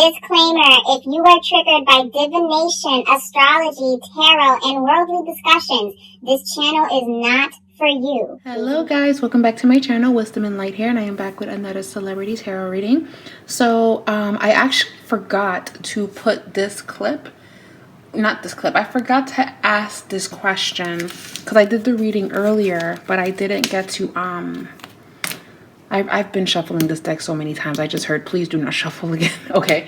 Disclaimer, if you are triggered by divination, astrology, tarot, and worldly discussions, this channel is not for you. Hello guys, welcome back to my channel, Wisdom and Light here, and I am back with another celebrity tarot reading. So I actually forgot to put this clip, I forgot to ask this question because I did the reading earlier, but I didn't get to I've been shuffling this deck so many times. I just heard please do not shuffle again. Okay.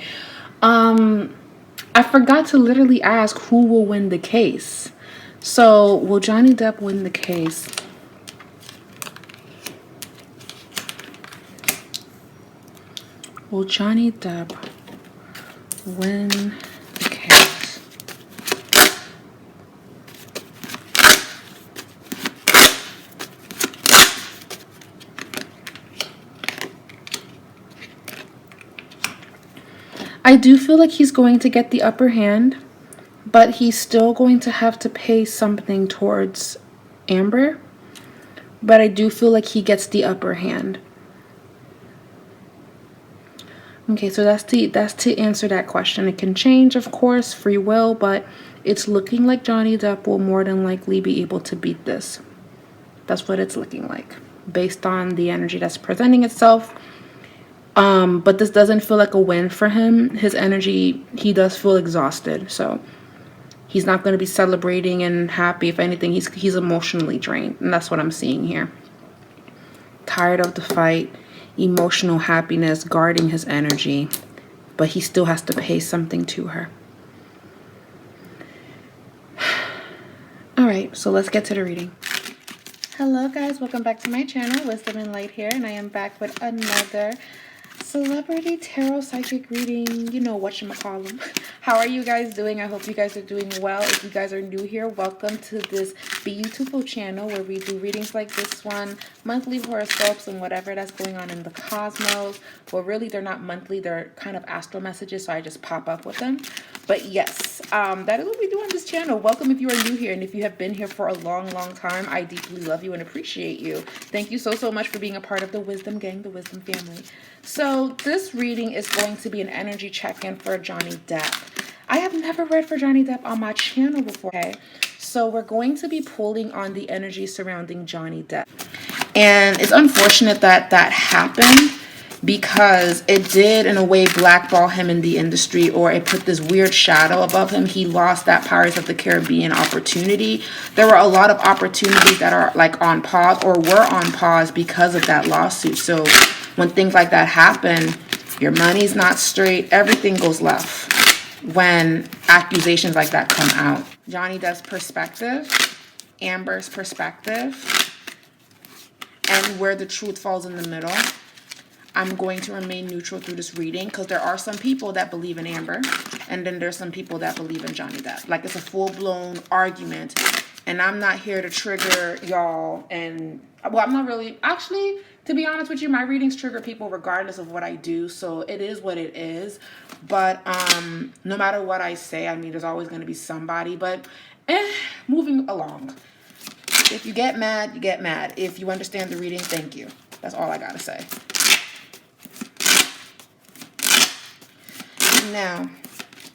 I forgot to literally ask who will win the case. So will Johnny Depp win the case? Will Johnny Depp win the case? I do feel like he's going to get the upper hand, but he's still going to have to pay something towards Amber. But I do feel like he gets the upper hand. Okay, so that's to answer that question. It can change, of course, free will, but it's looking like Johnny Depp will more than likely be able to beat this. That's what it's looking like based on the energy that's presenting itself. But this doesn't feel like a win for him. His energy, he does feel exhausted, so he's not going to be celebrating and happy. If anything, he's emotionally drained, and that's what I'm seeing here. Tired of the fight, emotional happiness guarding his energy, but he still has to pay something to her. All right, so let's get to the reading. Hello guys, welcome back to my channel, Wisdom and Light here, and I am back with another celebrity tarot psychic reading. You know whatchamacallem. How are you guys doing? I hope you guys are doing well. If you guys are new here, welcome to this beautiful channel where we do readings like this one, monthly horoscopes and whatever that's going on in the cosmos. Well, really they're not monthly, they're kind of astral messages, so I just pop up with them. But yes, that is what we do on this channel. Welcome if you are new here, and if you have been here for a long time, I deeply love you and appreciate you. Thank you so much for being a part of the Wisdom Gang, the Wisdom family. So this reading is going to be an energy check-in for Johnny Depp. I have never read for Johnny Depp on my channel before, okay? So we're going to be pulling on the energy surrounding Johnny Depp. And it's unfortunate that that happened, because it did in a way blackball him in the industry, or it put this weird shadow above him. He lost that Pirates of the Caribbean opportunity. There were a lot of opportunities that are like on pause or were on pause because of that lawsuit. So when things like that happen, your money's not straight, everything goes left when accusations like that come out. Johnny Depp's perspective, Amber's perspective, and where the truth falls in the middle. I'm going to remain neutral through this reading because there are some people that believe in Amber, and then there's some people that believe in Johnny Depp. Like, it's a full-blown argument, and I'm not here to trigger y'all. And well, I'm not really, actually, to be honest with you, my readings trigger people regardless of what I do, so it is what it is. But no matter what I say, I mean, there's always going to be somebody. But moving along. If you get mad, you get mad. If you understand the reading, thank you. That's all I gotta say. Now,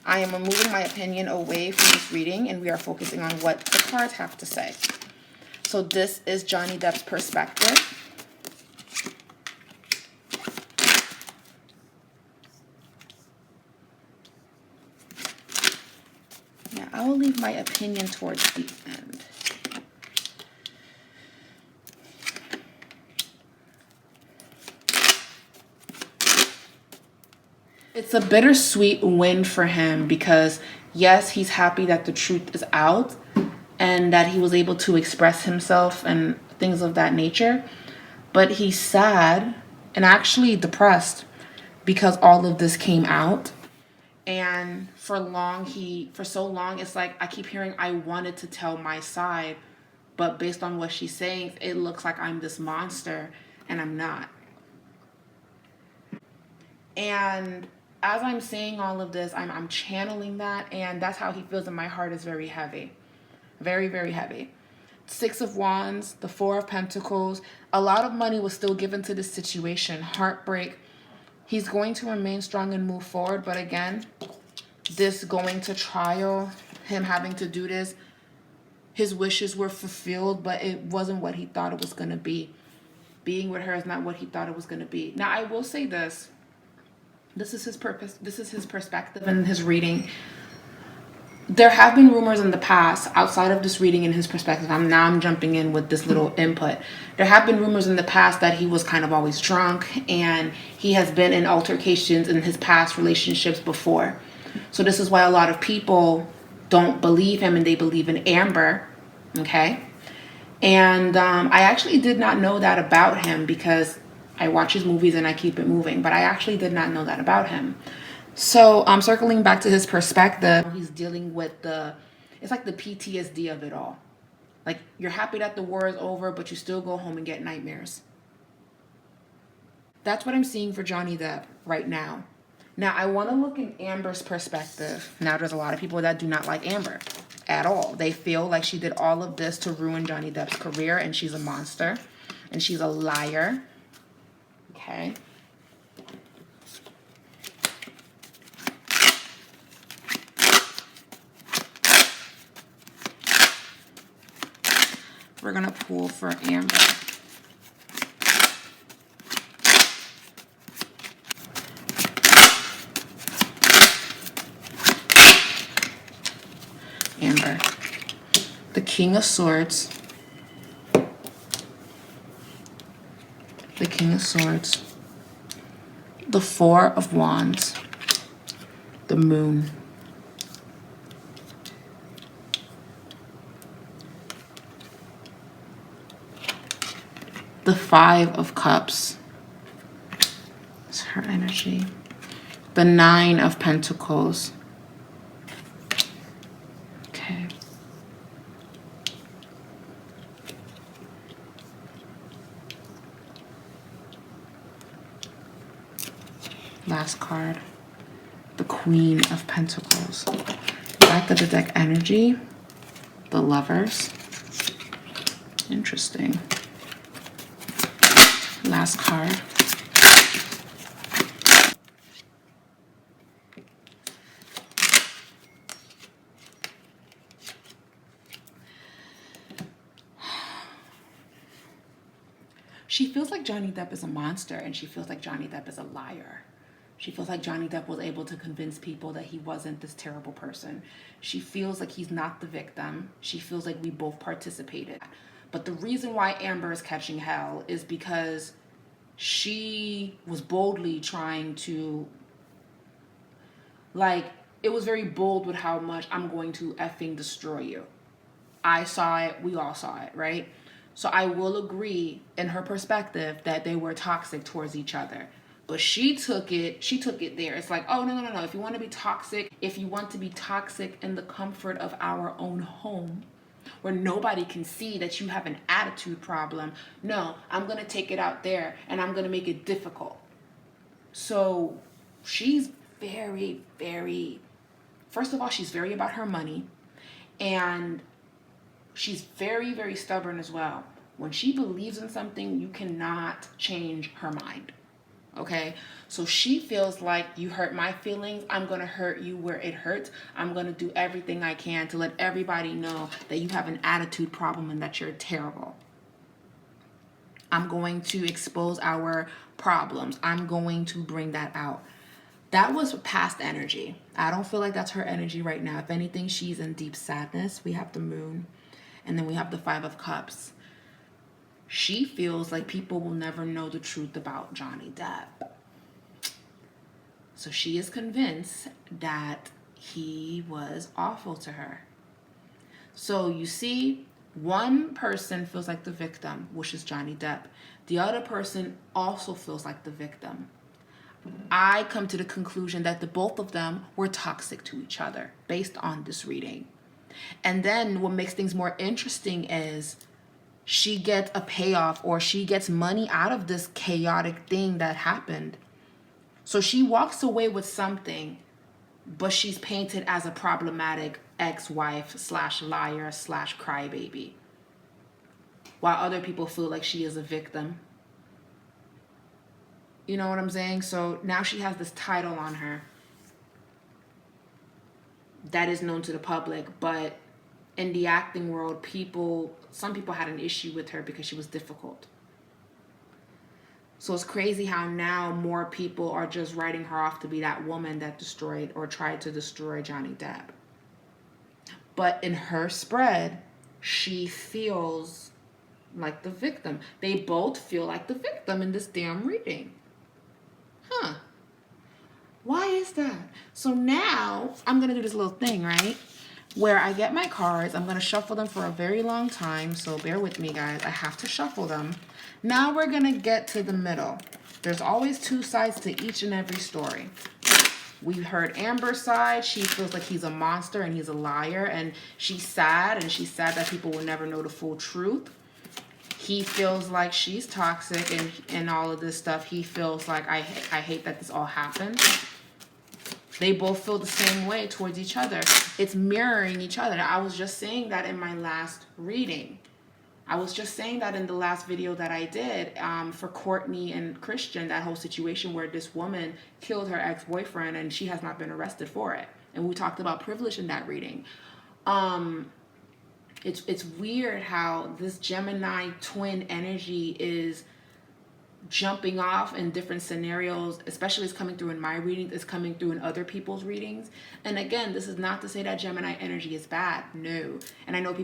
I am removing my opinion away from this reading, and we are focusing on what the cards have to say. So this is Johnny Depp's perspective. Yeah, I will leave my opinion towards the end. It's a bittersweet win for him because, yes, he's happy that the truth is out and that he was able to express himself and things of that nature. But he's sad and actually depressed because all of this came out. And for so long, it's like I keep hearing I wanted to tell my side, but based on what she's saying, it looks like I'm this monster, and I'm not. And as I'm saying all of this, I'm channeling that, and that's how he feels, and my heart is very heavy. Very, very heavy. Six of Wands, the Four of Pentacles. A lot of money was still given to this situation. Heartbreak. He's going to remain strong and move forward. But again, this going to trial, him having to do this, his wishes were fulfilled, but it wasn't what he thought it was going to be. Being with her is not what he thought it was going to be. Now, I will say this. This is his purpose. This is his perspective and his reading. There have been rumors in the past, outside of this reading and his perspective. I'm jumping in with this little input. There have been rumors in the past that he was kind of always drunk, and he has been in altercations in his past relationships before. So this is why a lot of people don't believe him, and they believe in Amber. Okay. And I actually did not know that about him, because I watch his movies and I keep it moving. But I actually did not know that about him. So I'm circling back to his perspective. He's dealing with it's like the PTSD of it all. Like, you're happy that the war is over, but you still go home and get nightmares. That's what I'm seeing for Johnny Depp right now. Now, I want to look in Amber's perspective. Now, there's a lot of people that do not like Amber at all. They feel like she did all of this to ruin Johnny Depp's career, and she's a monster, and she's a liar. Okay. We're going to pull for Amber. Amber. The King of Swords. The King of Swords. The Four of Wands. The Moon. The Five of Cups. It's her energy. The Nine of Pentacles. Okay. Last card. The Queen of Pentacles. Back of the deck energy. The Lovers. Interesting. Last card. She feels like Johnny Depp is a monster, and she feels like Johnny Depp is a liar. She feels like Johnny Depp was able to convince people that he wasn't this terrible person. She feels like he's not the victim. She feels like we both participated. But the reason why Amber is catching hell is because she was boldly trying to, like, it was very bold with how much I'm going to effing destroy you. I saw it. We all saw it, right? So I will agree in her perspective that they were toxic towards each other. But she took it there. It's like, oh, no. If you want to be toxic in the comfort of our own home, where nobody can see that you have an attitude problem, no, I'm going to take it out there, and I'm going to make it difficult. So she's very, very, first of all, she's very about her money, and she's very, very stubborn as well. When she believes in something, you cannot change her mind. Okay? So she feels like, you hurt my feelings, I'm going to hurt you where it hurts. I'm going to do everything I can to let everybody know that you have an attitude problem and that you're terrible. I'm going to expose our problems. I'm going to bring that out. That was past energy. I don't feel like that's her energy right now. If anything, she's in deep sadness. We have the Moon, and then we have the Five of Cups. She feels like people will never know the truth about Johnny Depp. So she is convinced that he was awful to her. So you see, one person feels like the victim, which is Johnny Depp. The other person also feels like the victim. I come to the conclusion that the both of them were toxic to each other based on this reading. And then what makes things more interesting is she gets a payoff, or she gets money out of this chaotic thing that happened. So she walks away with something, but she's painted as a problematic ex-wife / liar / crybaby, while other people feel like she is a victim. You know what I'm saying? So now she has this title on her that is known to the public, but in the acting world, some people had an issue with her because she was difficult. So it's crazy how now more people are just writing her off to be that woman that destroyed or tried to destroy Johnny Depp. But in her spread, she feels like the victim. They both feel like the victim in this damn reading. Huh. Why is that? So now I'm going to do this little thing, right? Where I get my cards. I'm going to shuffle them for a very long time. So bear with me, guys. I have to shuffle them. Now we're going to get to the middle. There's always two sides to each and every story. We heard Amber's side. She feels like he's a monster and he's a liar. And she's sad. And she's sad that people will never know the full truth. He feels like she's toxic and all of this stuff. He feels like, I hate that this all happened. They both feel the same way towards each other. It's mirroring each other. I was just saying that in my last reading. I was just saying that in the last video that I did for Courtney and Christian, that whole situation where this woman killed her ex-boyfriend and she has not been arrested for it. And we talked about privilege in that reading. It's weird how this Gemini twin energy is jumping off in different scenarios, especially it's coming through in my readings, it's coming through in other people's readings. And again, this is not to say that Gemini energy is bad. No. And I know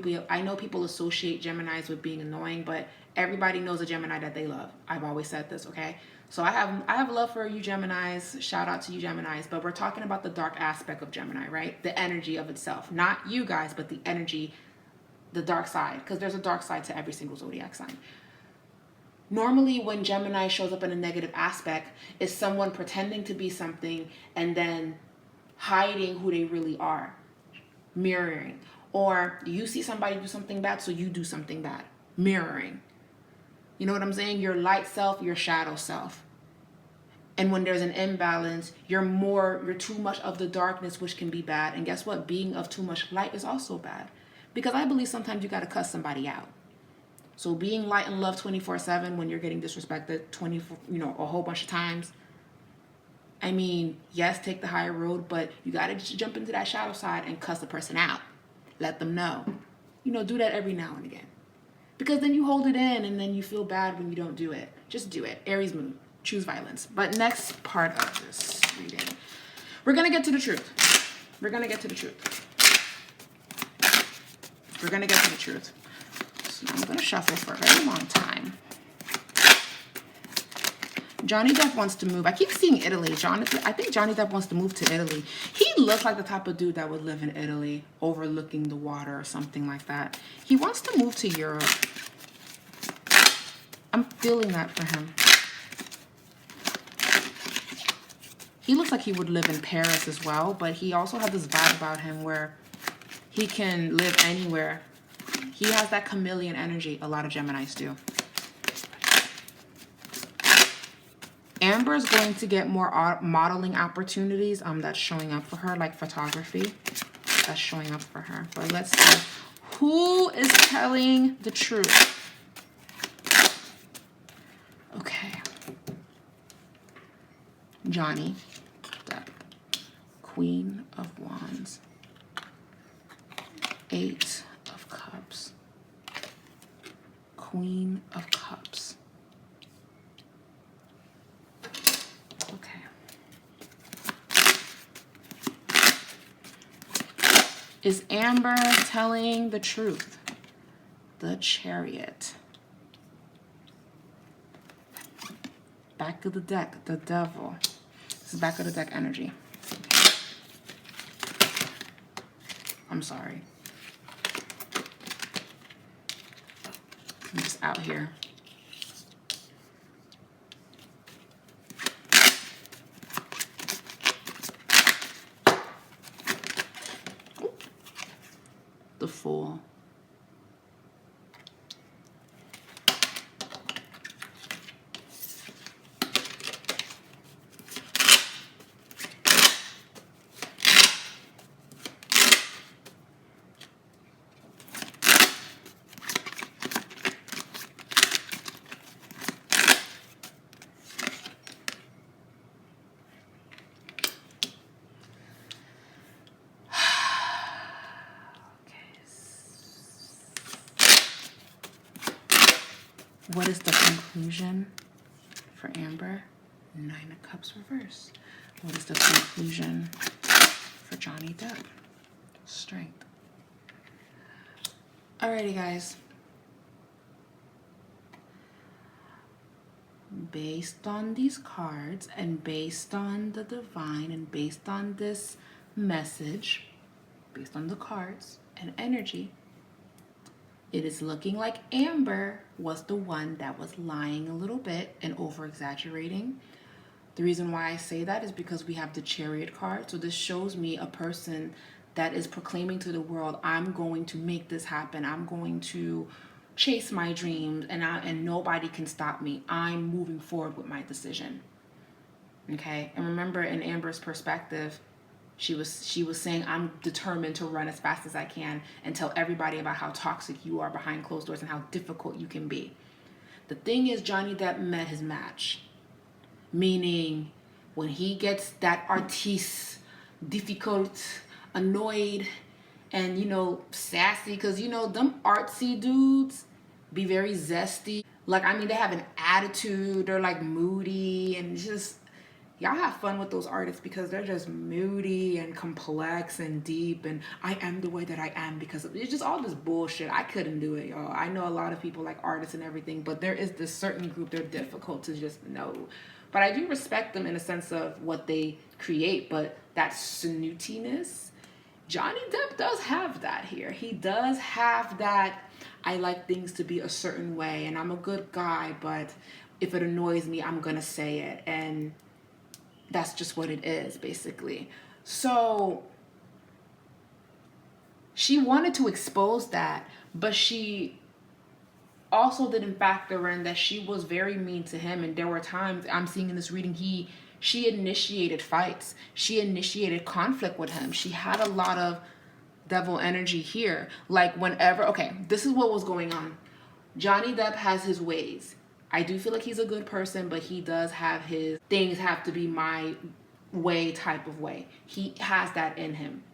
people associate Geminis with being annoying, but everybody knows a Gemini that they love. I've always said this, okay? So I have love for you Geminis. Shout out to you Geminis, but we're talking about the dark aspect of Gemini, right? The energy of itself. Not you guys, but the energy, the dark side, because there's a dark side to every single zodiac sign. Normally, when Gemini shows up in a negative aspect, is someone pretending to be something and then hiding who they really are, mirroring. Or you see somebody do something bad, so you do something bad, mirroring. You know what I'm saying? Your light self, your shadow self. And when there's an imbalance, you're too much of the darkness, which can be bad. And guess what? Being of too much light is also bad. Because I believe sometimes you got to cuss somebody out. So being light and love 24/7 when you're getting disrespected a whole bunch of times. I mean, yes, take the higher road, but you got to just jump into that shadow side and cuss the person out. Let them know. Do that every now and again. Because then you hold it in and then you feel bad when you don't do it. Just do it. Aries moon. Choose violence. But next part of this reading, we're going to get to the truth. We're going to get to the truth. We're going to get to the truth. So I'm going to shuffle for a very long time. Johnny Depp wants to move. I keep seeing Italy. I think Johnny Depp wants to move to Italy. He looks like the type of dude that would live in Italy, overlooking the water or something like that. He wants to move to Europe. I'm feeling that for him. He looks like he would live in Paris as well, but he also has this vibe about him where he can live anywhere. He has that chameleon energy. A lot of Geminis do. Amber's going to get more modeling opportunities that's showing up for her, like photography. That's showing up for her. But let's see. Who is telling the truth? Okay. Johnny Depp. Queen of Wands. 8 of Cups. Queen of Cups. Okay. Is Amber telling the truth? The Chariot. Back of the deck, the Devil. This is back of the deck energy. I'm sorry. I'm just out here. The Fool. What is the conclusion for Amber? Nine of Cups reverse. What is the conclusion for Johnny Depp? Strength. Alrighty, guys. Based on these cards and based on the divine and based on this message, based on the cards and energy, it is looking like Amber was the one that was lying a little bit and over-exaggerating. The reason why I say that is because we have the Chariot card. So this shows me a person that is proclaiming to the world, I'm going to make this happen. I'm going to chase my dreams and nobody can stop me. I'm moving forward with my decision. Okay? And remember, in Amber's perspective, she was saying, I'm determined to run as fast as I can and tell everybody about how toxic you are behind closed doors and how difficult you can be. The thing is, Johnny Depp met his match. Meaning, when he gets that artiste, difficult, annoyed, and, sassy, because, them artsy dudes be very zesty. Like, they have an attitude. They're, like, moody and just... Y'all have fun with those artists because they're just moody and complex and deep, and I am the way that I am because it's just all this bullshit. I couldn't do it, y'all. I know a lot of people like artists and everything, but there is this certain group, they're difficult to just know. But I do respect them in a sense of what they create, but that snootiness, Johnny Depp does have that here. He does have that, I like things to be a certain way, and I'm a good guy, but if it annoys me, I'm gonna say it, and that's just what it is, basically. So she wanted to expose that, but she also didn't factor in that she was very mean to him. And there were times I'm seeing in this reading, she initiated fights. She initiated conflict with him. She had a lot of devil energy here. Like whenever, okay, this is what was going on. Johnny Depp has his ways. I do feel like he's a good person, but he does have his things have to be my way type of way. He has that in him.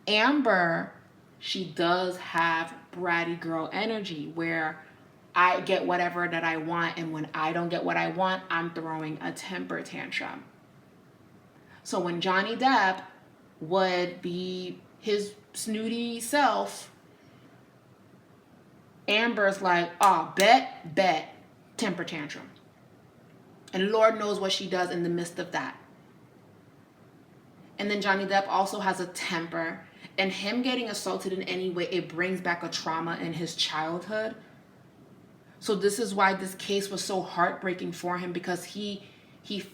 Amber, she does have bratty girl energy where I get whatever that I want, and when I don't get what I want, I'm throwing a temper tantrum. So when Johnny Depp would be his snooty self, Amber's like, oh, bet. Temper tantrum. And Lord knows what she does in the midst of that. And then Johnny Depp also has a temper, and him getting assaulted in any way, it brings back a trauma in his childhood. So this is why this case was so heartbreaking for him, because he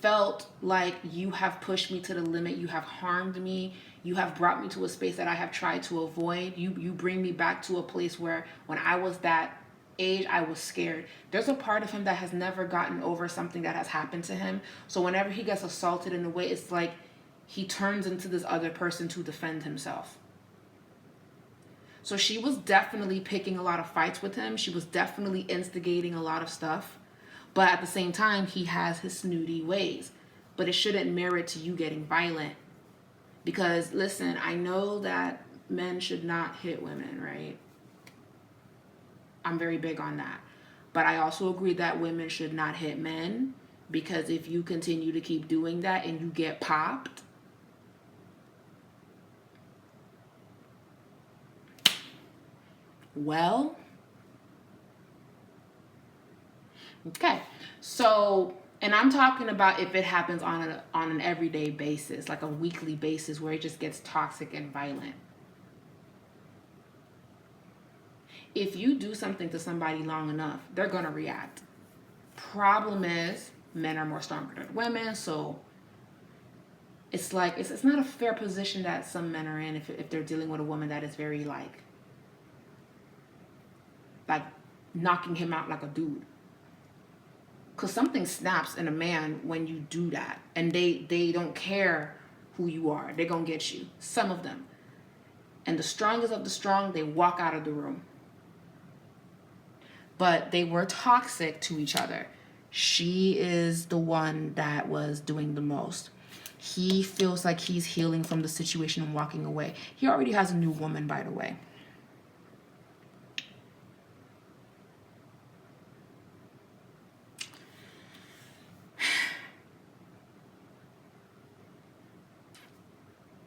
felt like, you have pushed me to the limit, you have harmed me, you have brought me to a space that I have tried to avoid. You bring me back to a place where when I was that age, I was scared. There's a part of him that has never gotten over something that has happened to him. So whenever he gets assaulted in a way, it's like he turns into this other person to defend himself. So she was definitely picking a lot of fights with him. She was definitely instigating a lot of stuff. But at the same time, he has his snooty ways. But it shouldn't merit to you getting violent. Because listen, I know that men should not hit women, right? I'm very big on that. But I also agree that women should not hit men, because if you continue to keep doing that and you get popped, well, okay. So, and I'm talking about if it happens on an everyday basis, like a weekly basis where it just gets toxic and violent. If you do something to somebody long enough, they're going to react. Problem is, men are more stronger than women, so it's like, it's not a fair position that some men are in if they're dealing with a woman that is very like knocking him out like a dude. Because something snaps in a man when you do that, and they don't care who you are. They're going to get you, some of them. And the strongest of the strong, they walk out of the room. But they were toxic to each other. She is the one that was doing the most. He feels like he's healing from the situation and walking away. He already has a new woman, by the way.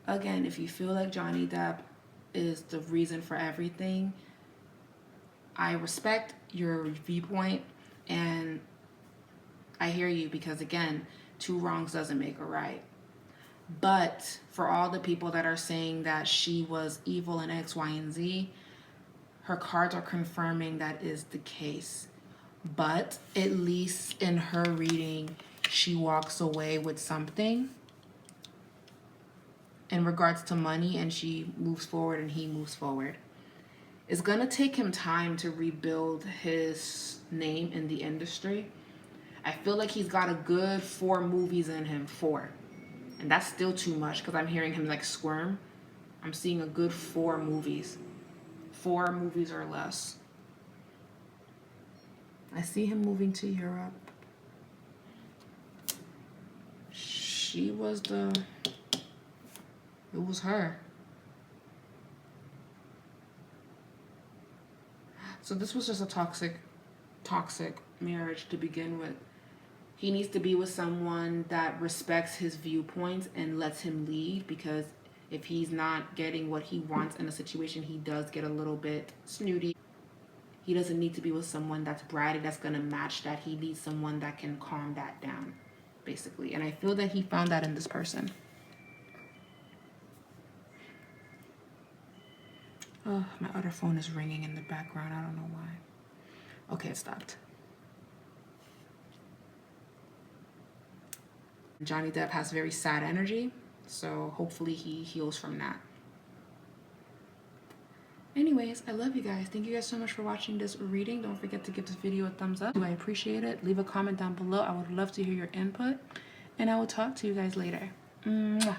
Again, if you feel like Johnny Depp is the reason for everything, I respect your viewpoint and I hear you, because again, two wrongs doesn't make a right. But for all the people that are saying that she was evil in X, Y, and Z, her cards are confirming that is the case. But at least in her reading, she walks away with something in regards to money, and she moves forward and he moves forward. It's going to take him time to rebuild his name in the industry. I feel like he's got a good 4 movies in him, 4. And that's still too much because I'm hearing him like squirm. I'm seeing a good 4 movies. 4 movies or less. I see him moving to Europe. She was it was her. So this was just a toxic marriage to begin with. He needs to be with someone that respects his viewpoints and lets him lead, because if he's not getting what he wants in a situation, he does get a little bit snooty. He doesn't need to be with someone that's bratty, that's going to match that. He needs someone that can calm that down, basically. And I feel that he found that in this person. Oh, my other phone is ringing in the background. I don't know why. Okay, it stopped. Johnny Depp has very sad energy, so hopefully he heals from that. Anyways, I love you guys. Thank you guys so much for watching this reading. Don't forget to give this video a thumbs up. I appreciate it. Leave a comment down below. I would love to hear your input, and I will talk to you guys later. Mwah.